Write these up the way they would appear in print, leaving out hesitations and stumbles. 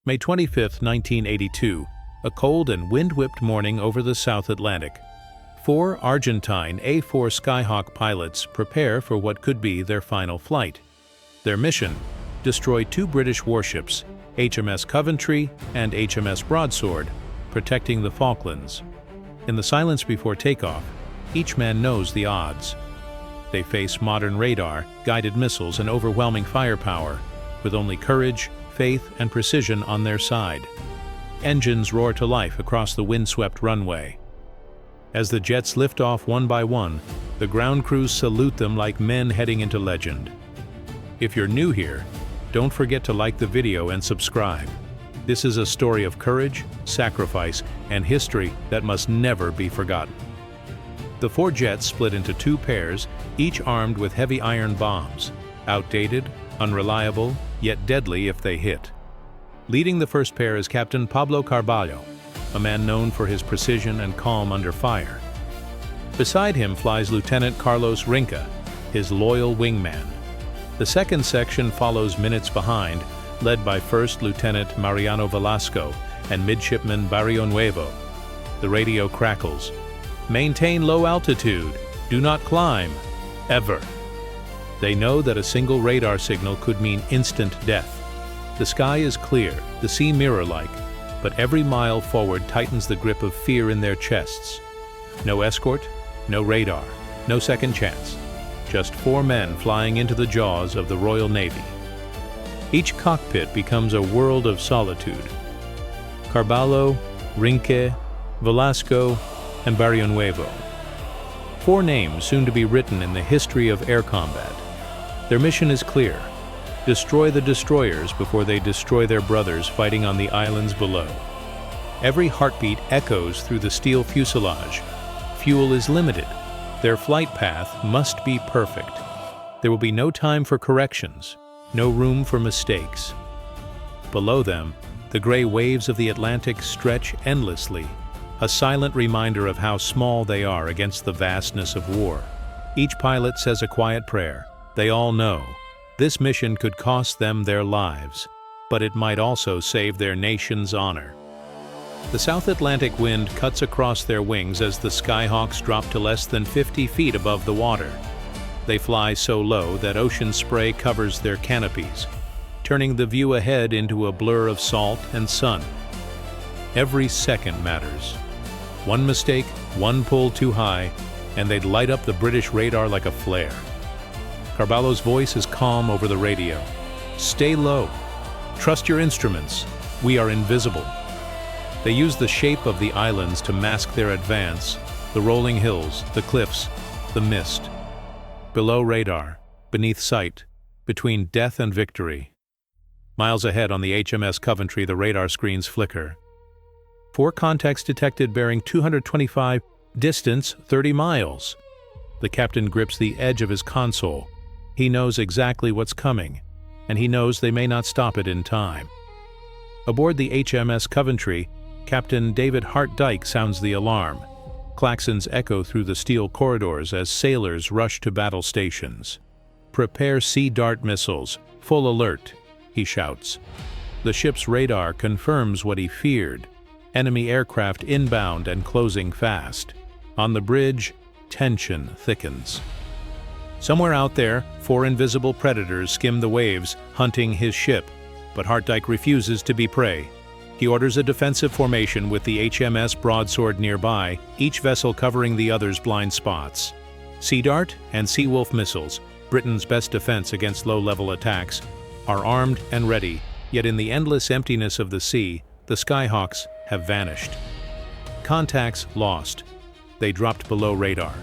May 25, 1982, a cold and wind-whipped morning over the South Atlantic. 4 Argentine A-4 Skyhawk pilots prepare for what could be their final flight. Their mission: destroy 2 British warships, HMS Coventry and HMS Broadsword, protecting the Falklands. In the silence before takeoff, each man knows the odds. They face modern radar, guided missiles, and overwhelming firepower, with only courage, faith, and precision on their side. Engines roar to life across the windswept runway. As the jets lift off one by one, the ground crews salute them like men heading into legend. If you're new here, don't forget to like the video and subscribe. This is a story of courage, sacrifice, and history that must never be forgotten. The 4 jets split into 2 pairs, each armed with heavy iron bombs, outdated, unreliable, yet deadly if they hit. Leading the first pair is Captain Pablo Carballo, a man known for his precision and calm under fire. Beside him flies Lieutenant Carlos Rinca, his loyal wingman. The second section follows minutes behind, led by First Lieutenant Mariano Velasco and Midshipman Barrio Nuevo. The radio crackles. "Maintain low altitude. Do not climb. Ever." They know that a single radar signal could mean instant death. The sky is clear, the sea mirror-like, but every mile forward tightens the grip of fear in their chests. No escort, no radar, no second chance. Just 4 men flying into the jaws of the Royal Navy. Each cockpit becomes a world of solitude. Carballo, Rinque, Velasco, and Barrio Nuevo. 4 names soon to be written in the history of air combat. Their mission is clear: destroy the destroyers before they destroy their brothers fighting on the islands below. Every heartbeat echoes through the steel fuselage. Fuel is limited. Their flight path must be perfect. There will be no time for corrections, no room for mistakes. Below them, the gray waves of the Atlantic stretch endlessly, a silent reminder of how small they are against the vastness of war. Each pilot says a quiet prayer. They all know this mission could cost them their lives, but it might also save their nation's honor. The South Atlantic wind cuts across their wings as the Skyhawks drop to less than 50 feet above the water. They fly so low that ocean spray covers their canopies, turning the view ahead into a blur of salt and sun. Every second matters. One mistake, one pull too high, and they'd light up the British radar like a flare. Carballo's voice is calm over the radio. "Stay low. Trust your instruments. We are invisible." They use the shape of the islands to mask their advance, the rolling hills, the cliffs, the mist. Below radar, beneath sight, between death and victory. Miles ahead on the HMS Coventry, the radar screens flicker. 4 contacts detected bearing 225, distance 30 miles. The captain grips the edge of his console. He knows exactly what's coming, and he knows they may not stop it in time. Aboard the HMS Coventry, Captain David Hart Dyke sounds the alarm. Klaxons echo through the steel corridors as sailors rush to battle stations. "Prepare Sea Dart missiles. Full alert," he shouts. The ship's radar confirms what he feared: enemy aircraft inbound and closing fast. On the bridge, tension thickens. Somewhere out there, 4 invisible predators skim the waves, hunting his ship, but Hartdyke refuses to be prey. He orders a defensive formation with the HMS Broadsword nearby, each vessel covering the other's blind spots. Sea Dart and Seawolf missiles, Britain's best defense against low-level attacks, are armed and ready, yet in the endless emptiness of the sea, the Skyhawks have vanished. "Contacts lost. They dropped below radar,"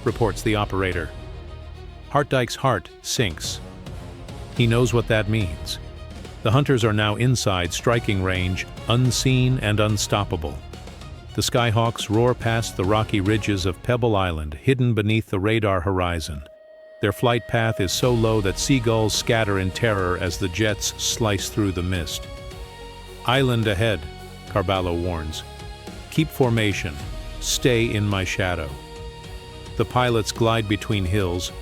reports the operator. Hartdyke's heart sinks. He knows what that means. The hunters are now inside striking range, unseen and unstoppable. The Skyhawks roar past the rocky ridges of Pebble Island, hidden beneath the radar horizon. Their flight path is so low that seagulls scatter in terror as the jets slice through the mist. "Island ahead," Carballo warns. "Keep formation. Stay in my shadow." The pilots glide between hills,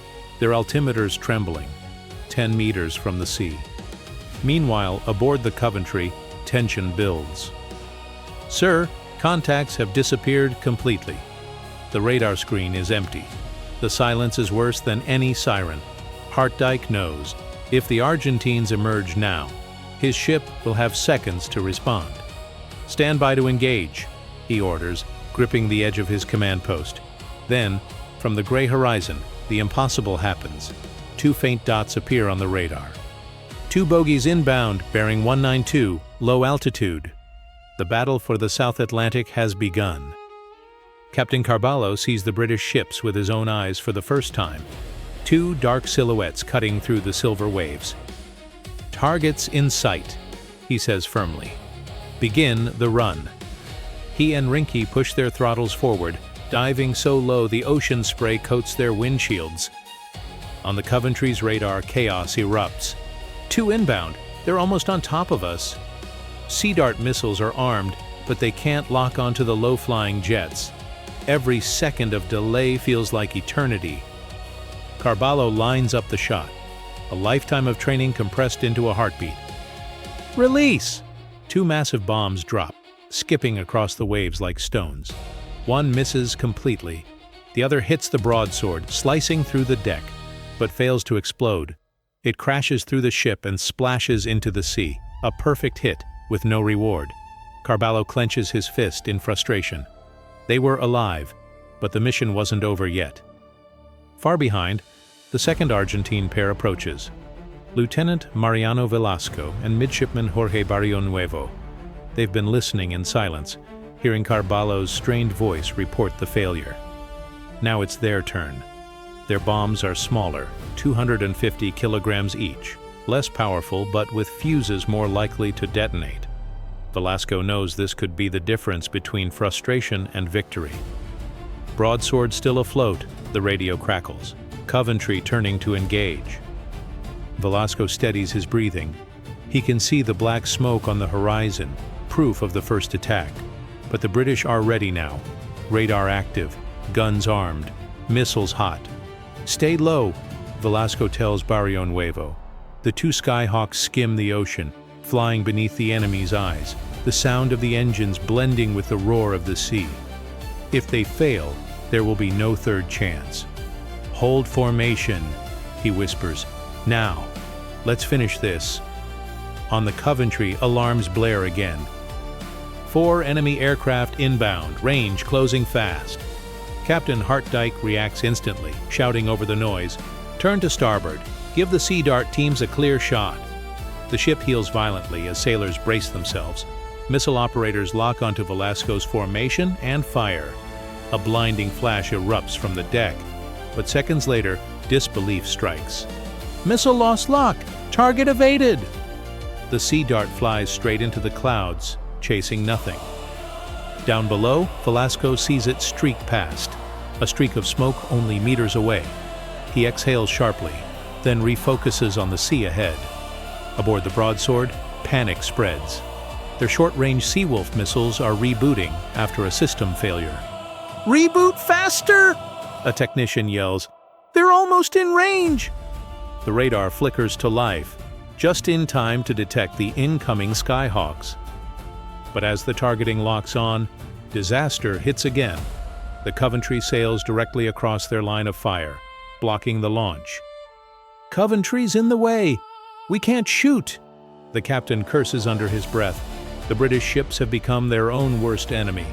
their altimeters trembling, 10 meters from the sea. Meanwhile, aboard the Coventry, tension builds. "Sir, contacts have disappeared completely. The radar screen is empty. The silence is worse than any siren. Hartdike knows. If the Argentines emerge now, his ship will have seconds to respond. Stand by to engage," he orders, gripping the edge of his command post. Then, from the gray horizon, the impossible happens. 2 faint dots appear on the radar. 2 bogies inbound, bearing 192, low altitude. The battle for the South Atlantic has begun. Captain Carballo sees the British ships with his own eyes for the first time. 2 dark silhouettes cutting through the silver waves. "Targets in sight," he says firmly. "Begin the run." He and Rinky push their throttles forward, diving so low the ocean spray coats their windshields. On the Coventry's radar, chaos erupts. 2 inbound, they're almost on top of us. Sea Dart missiles are armed, but they can't lock onto the low-flying jets. Every second of delay feels like eternity. Carballo lines up the shot, a lifetime of training compressed into a heartbeat. Release! 2 massive bombs drop, skipping across the waves like stones. One misses completely. The other hits the broadsword, slicing through the deck, but fails to explode. It crashes through the ship and splashes into the sea, a perfect hit with no reward. Carballo clenches his fist in frustration. They were alive, but the mission wasn't over yet. Far behind, the second Argentine pair approaches. Lieutenant Mariano Velasco and Midshipman Jorge Barrionuevo. They've been listening in silence, hearing Carballo's strained voice report the failure. Now it's their turn. Their bombs are smaller, 250 kilograms each, less powerful but with fuses more likely to detonate. Velasco knows this could be the difference between frustration and victory. Broadsword still afloat, the radio crackles. Coventry turning to engage. Velasco steadies his breathing. He can see the black smoke on the horizon, proof of the first attack. But the British are ready now. Radar active, guns armed, missiles hot. "Stay low," Velasco tells Barrionuevo. The 2 Skyhawks skim the ocean, flying beneath the enemy's eyes, the sound of the engines blending with the roar of the sea. If they fail, there will be no third chance. "Hold formation," he whispers. "Now, let's finish this." On the Coventry, alarms blare again. 4 enemy aircraft inbound, range closing fast. Captain Hartdike reacts instantly, shouting over the noise, "Turn to starboard. Give the Sea Dart teams a clear shot." The ship heels violently as sailors brace themselves. Missile operators lock onto Velasco's formation and fire. A blinding flash erupts from the deck, but seconds later, disbelief strikes. "Missile lost lock! Target evaded!" The Sea Dart flies straight into the clouds, chasing nothing. Down below, Velasco sees it streak past, a streak of smoke only meters away. He exhales sharply, then refocuses on the sea ahead. Aboard the Broadsword, panic spreads. Their short-range Seawolf missiles are rebooting after a system failure. "Reboot faster!" a technician yells. "They're almost in range!" The radar flickers to life, just in time to detect the incoming Skyhawks. But as the targeting locks on, disaster hits again. The Coventry sails directly across their line of fire, blocking the launch. "Coventry's in the way! We can't shoot!" The captain curses under his breath. The British ships have become their own worst enemy.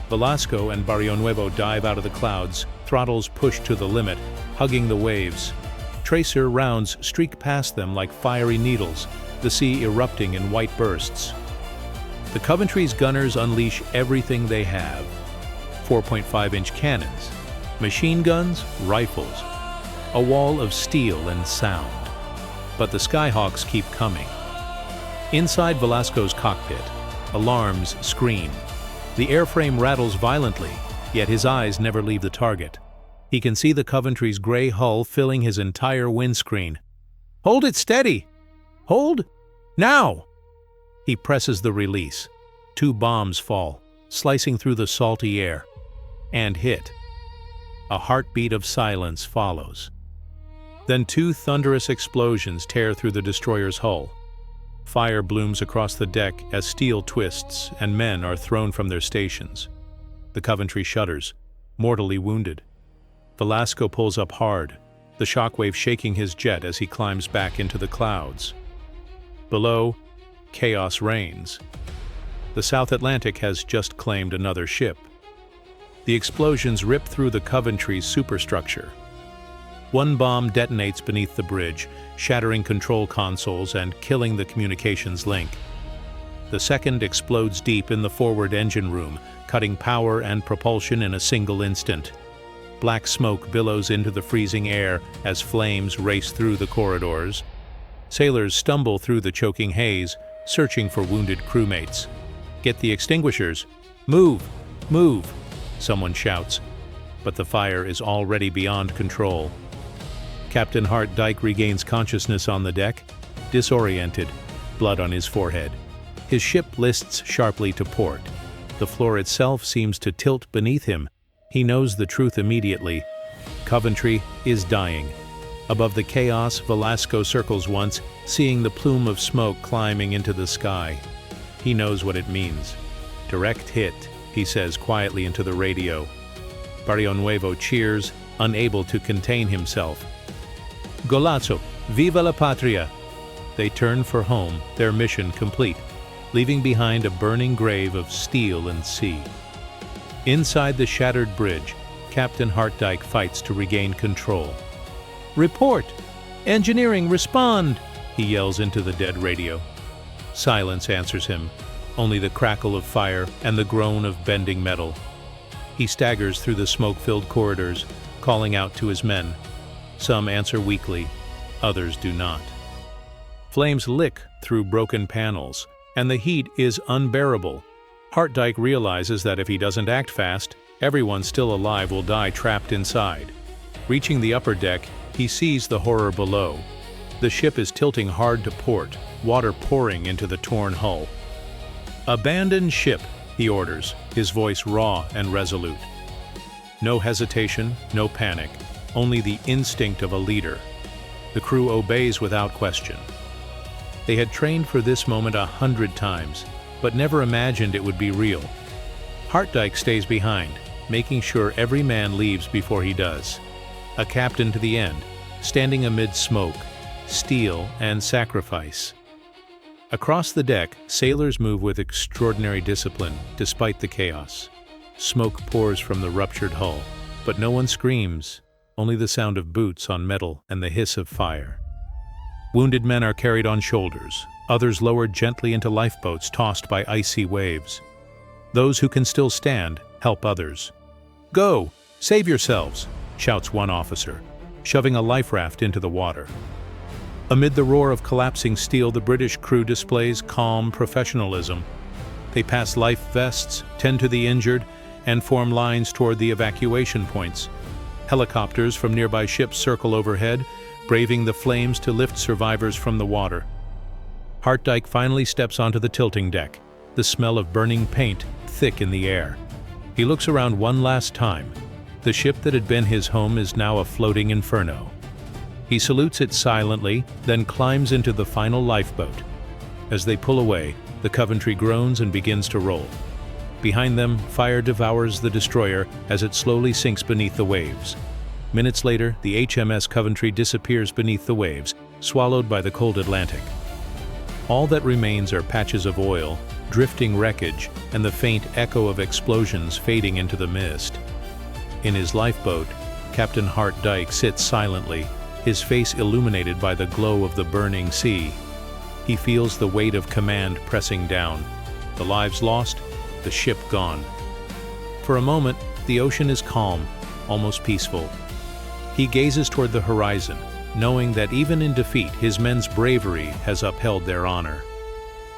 Velasco and Barrionuevo dive out of the clouds, throttles pushed to the limit, hugging the waves. Tracer rounds streak past them like fiery needles, the sea erupting in white bursts. The Coventry's gunners unleash everything they have. 4.5-inch cannons, machine guns, rifles, a wall of steel and sound. But the Skyhawks keep coming. Inside Velasco's cockpit, alarms scream. The airframe rattles violently, yet his eyes never leave the target. He can see the Coventry's gray hull filling his entire windscreen. "Hold it steady! Hold! Now!" He presses the release. 2 bombs fall, slicing through the salty air, and hit. A heartbeat of silence follows. Then 2 thunderous explosions tear through the destroyer's hull. Fire blooms across the deck as steel twists and men are thrown from their stations. The Coventry shudders, mortally wounded. Velasco pulls up hard, the shockwave shaking his jet as he climbs back into the clouds. Below, chaos reigns. The South Atlantic has just claimed another ship. The explosions rip through the Coventry's superstructure. One bomb detonates beneath the bridge, shattering control consoles and killing the communications link. The second explodes deep in the forward engine room, cutting power and propulsion in a single instant. Black smoke billows into the freezing air as flames race through the corridors. Sailors stumble through the choking haze, searching for wounded crewmates. "Get the extinguishers! Move! Move!" someone shouts, but the fire is already beyond control. Captain Hart Dyke regains consciousness on the deck, disoriented, blood on his forehead. His ship lists sharply to port. The floor itself seems to tilt beneath him. He knows the truth immediately. Coventry is dying. Above the chaos, Velasco circles once, seeing the plume of smoke climbing into the sky. He knows what it means. "Direct hit," he says quietly into the radio. Barrio Nuevo cheers, unable to contain himself. "Golazo! Viva la Patria!" They turn for home, their mission complete, leaving behind a burning grave of steel and sea. Inside the shattered bridge, Captain Hart Dyke fights to regain control. "Report! Engineering, respond!" he yells into the dead radio. Silence answers him, only the crackle of fire and the groan of bending metal. He staggers through the smoke-filled corridors, calling out to his men. Some answer weakly, others do not. Flames lick through broken panels, and the heat is unbearable. Hart Dyke realizes that if he doesn't act fast, everyone still alive will die trapped inside. Reaching the upper deck, he sees the horror below. The ship is tilting hard to port, water pouring into the torn hull. "Abandon ship," he orders, his voice raw and resolute. No hesitation, no panic, only the instinct of a leader. The crew obeys without question. They had trained for this moment 100 times, but never imagined it would be real. Hart Dyke stays behind, making sure every man leaves before he does. A captain to the end, standing amid smoke, steel, and sacrifice. Across the deck, sailors move with extraordinary discipline, despite the chaos. Smoke pours from the ruptured hull, but no one screams, only the sound of boots on metal and the hiss of fire. Wounded men are carried on shoulders, others lowered gently into lifeboats tossed by icy waves. Those who can still stand help others. "Go! Save yourselves!" shouts one officer, shoving a life raft into the water. Amid the roar of collapsing steel, the British crew displays calm professionalism. They pass life vests, tend to the injured, and form lines toward the evacuation points. Helicopters from nearby ships circle overhead, braving the flames to lift survivors from the water. Hart Dyke finally steps onto the tilting deck, the smell of burning paint thick in the air. He looks around one last time. The ship that had been his home is now a floating inferno. He salutes it silently, then climbs into the final lifeboat. As they pull away, the Coventry groans and begins to roll. Behind them, fire devours the destroyer as it slowly sinks beneath the waves. Minutes later, the HMS Coventry disappears beneath the waves, swallowed by the cold Atlantic. All that remains are patches of oil, drifting wreckage, and the faint echo of explosions fading into the mist. In his lifeboat, Captain Hart Dyke sits silently, his face illuminated by the glow of the burning sea. He feels the weight of command pressing down. The lives lost, the ship gone. For a moment, the ocean is calm, almost peaceful. He gazes toward the horizon, knowing that even in defeat, his men's bravery has upheld their honor.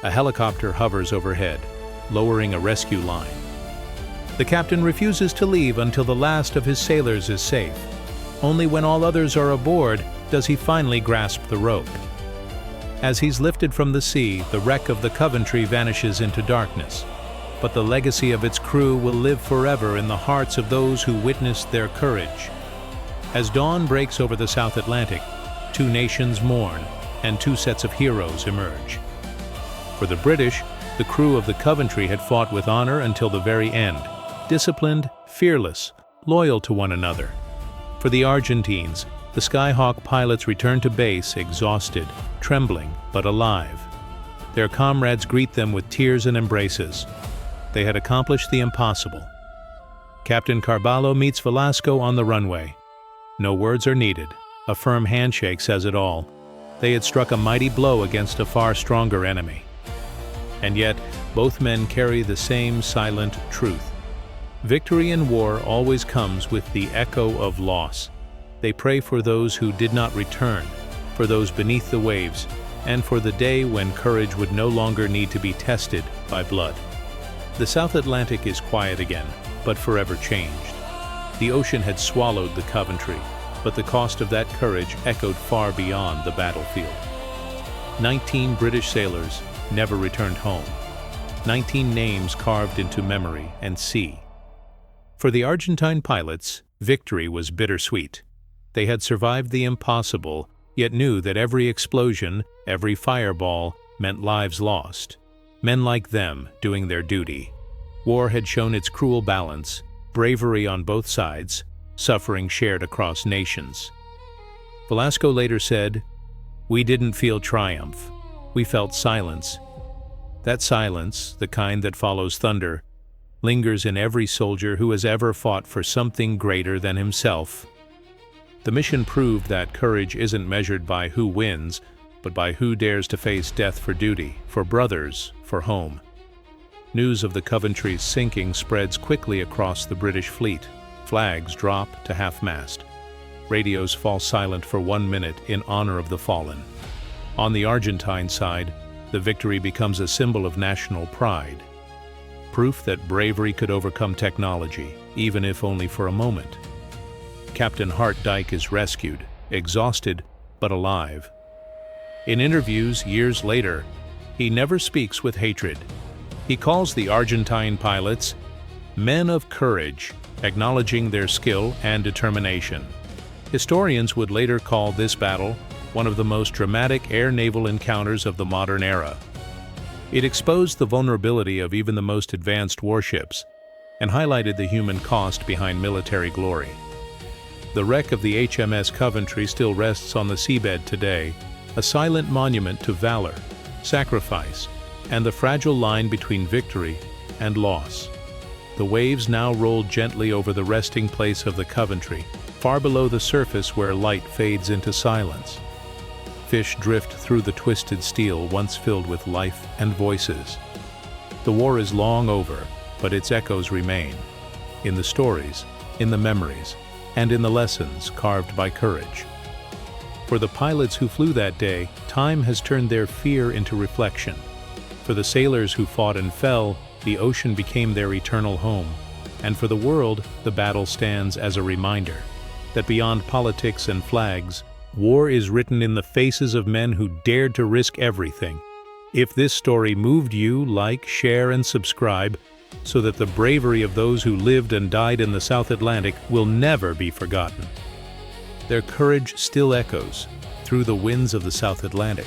A helicopter hovers overhead, lowering a rescue line. The captain refuses to leave until the last of his sailors is safe. Only when all others are aboard does he finally grasp the rope. As he's lifted from the sea, the wreck of the Coventry vanishes into darkness. But the legacy of its crew will live forever in the hearts of those who witnessed their courage. As dawn breaks over the South Atlantic, two nations mourn, and two sets of heroes emerge. For the British, the crew of the Coventry had fought with honor until the very end, disciplined, fearless, loyal to one another. For the Argentines, the Skyhawk pilots returned to base exhausted, trembling, but alive. Their comrades greet them with tears and embraces. They had accomplished the impossible. Captain Carvalho meets Velasco on the runway. No words are needed. A firm handshake says it all. They had struck a mighty blow against a far stronger enemy. And yet, both men carry the same silent truth. Victory in war always comes with the echo of loss. They pray for those who did not return, for those beneath the waves, and for the day when courage would no longer need to be tested by blood. The South Atlantic is quiet again, but forever changed. The ocean had swallowed the Coventry, but the cost of that courage echoed far beyond the battlefield. 19 British sailors never returned home. 19 names carved into memory and sea. For the Argentine pilots, victory was bittersweet. They had survived the impossible, yet knew that every explosion, every fireball, meant lives lost. Men like them doing their duty. War had shown its cruel balance, bravery on both sides, suffering shared across nations. Velasco later said, "We didn't feel triumph. We felt silence. That silence, the kind that follows thunder, lingers in every soldier who has ever fought for something greater than himself." The mission proved that courage isn't measured by who wins, but by who dares to face death for duty, for brothers, for home. News of the Coventry's sinking spreads quickly across the British fleet. Flags drop to half-mast. Radios fall silent for 1 minute in honor of the fallen. On the Argentine side, the victory becomes a symbol of national pride. Proof that bravery could overcome technology, even if only for a moment. Captain Hart Dyke is rescued, exhausted but alive. In interviews years later, he never speaks with hatred. He calls the Argentine pilots men of courage, acknowledging their skill and determination. Historians would later call this battle one of the most dramatic air-naval encounters of the modern era. It exposed the vulnerability of even the most advanced warships and highlighted the human cost behind military glory. The wreck of the HMS Coventry still rests on the seabed today, a silent monument to valor, sacrifice, and the fragile line between victory and loss. The waves now roll gently over the resting place of the Coventry, far below the surface where light fades into silence. Fish drift through the twisted steel once filled with life and voices. The war is long over, but its echoes remain, in the stories, in the memories, and in the lessons carved by courage. For the pilots who flew that day, time has turned their fear into reflection. For the sailors who fought and fell, the ocean became their eternal home. And for the world, the battle stands as a reminder that beyond politics and flags, war is written in the faces of men who dared to risk everything. If this story moved you, like, share, and subscribe, so that the bravery of those who lived and died in the South Atlantic will never be forgotten. Their courage still echoes through the winds of the South Atlantic.